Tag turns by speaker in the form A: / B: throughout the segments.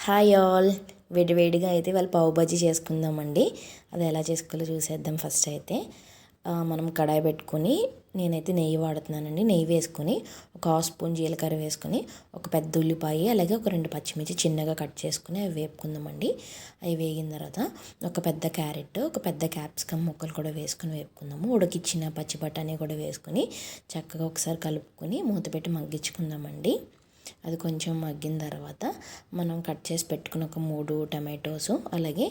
A: Hi all, వేడివేడిగా అయితే వాళ్ళు పావు బజ్జీ చేసుకుందామండి. అది ఎలా చేసుకోవాలో చూసేద్దాం. ఫస్ట్ అయితే మనం కడాయి పెట్టుకొని, నేనైతే నెయ్యి వాడుతున్నానండి. నెయ్యి వేసుకొని ఒక హాఫ్ స్పూన్ జీలకర్ర వేసుకొని, ఒక పెద్ద ఉల్లిపాయ, అలాగే ఒక 2 పచ్చిమిర్చి చిన్నగా కట్ చేసుకుని అవి వేపుకుందామండి. అవి వేగిన తర్వాత ఒక పెద్ద క్యారెట్, ఒక పెద్ద క్యాప్సికమ్ ముక్కలు కూడా వేసుకొని వేపుకుందాము. ఉడికిచ్చిన పచ్చి బఠానీ కూడా వేసుకొని చక్కగా ఒకసారి కలుపుకొని మూత పెట్టి మగ్గించుకుందామండి. అది కొంచెం మగ్గిన తర్వాత మనం కట్ చేసి పెట్టుకున్న ఒక 3 టమాటోస్, అలాగే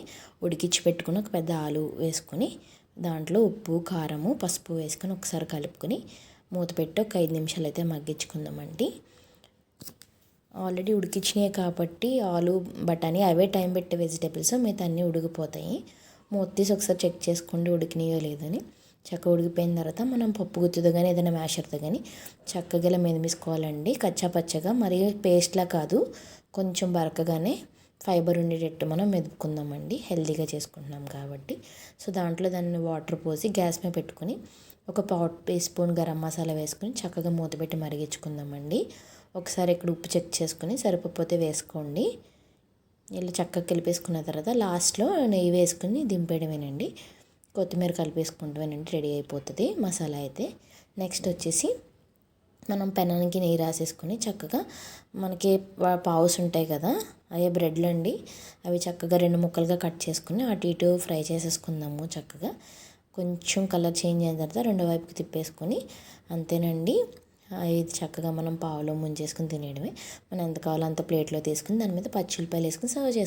A: ఉడికించి పెట్టుకుని ఒక పెద్ద ఆలు వేసుకొని దాంట్లో ఉప్పు, కారము, పసుపు వేసుకొని ఒకసారి కలుపుకొని మూత పెట్టి ఒక 5 నిమిషాలు అయితే మగ్గించుకుందామండి. ఆల్రెడీ ఉడికించినాయి కాబట్టి ఆలు, బఠానీ అవే టైం పెట్టే వెజిటేబుల్స్, మిగతా అన్నీ ఉడికిపోతాయి. మూత తీసి ఒకసారి చెక్ చేసుకోండి ఉడికినాయో లేదని. చక్కగా ఉడికిపోయిన తర్వాత మనం పప్పు గుత్తితో కానీ ఏదైనా మ్యాషర్తో కానీ చక్కగా ఇలా మెదిమిసుకోవాలండి. కచ్చా పచ్చగా, మరి పేస్ట్లా కాదు, కొంచెం బరకగానే ఫైబర్ ఉండేటట్టు మనం మెదుపుకుందామండి. హెల్తీగా చేసుకుంటున్నాం కాబట్టి. సో దాంట్లో దాన్ని వాటర్ పోసి గ్యాస్ మీద పెట్టుకొని ఒక 1/4 టీ స్పూన్ గరం మసాలా వేసుకొని చక్కగా మూత పెట్టి మరిగించుకుందామండి. ఒకసారి ఇక్కడ ఉప్పు చెక్ చేసుకొని సరిపోతే వేసుకోండి. ఇలా చక్కగా కలిపేసుకున్న తర్వాత లాస్ట్లో నెయ్యి వేసుకొని దింపేయడమేనండి. కొత్తిమీర కలిపేసుకుంటామేనండి, రెడీ అయిపోతుంది మసాలా అయితే. నెక్స్ట్ వచ్చేసి మనం పెనానికి నెయ్యి రాసేసుకొని చక్కగా మనకి పావుస్ ఉంటాయి కదా, అవి బ్రెడ్లు అండి. అవి చక్కగా 2 ముక్కలుగా కట్ చేసుకుని అటు ఇటు ఫ్రై చేసేసుకుందాము. చక్కగా కొంచెం కలర్ చేంజ్ అయిన తర్వాత రెండో వైపుకి తిప్పేసుకొని అంతేనండి. ఇది చక్కగా మనం పావులో ముంచేసుకుని తినేయడమే. మనం ఎంత కావాలో అంత ప్లేట్లో తీసుకుని దాని మీద పచ్చి ఉల్లిపాయలు వేసుకుని సర్వ్ చేసుకుంటాం.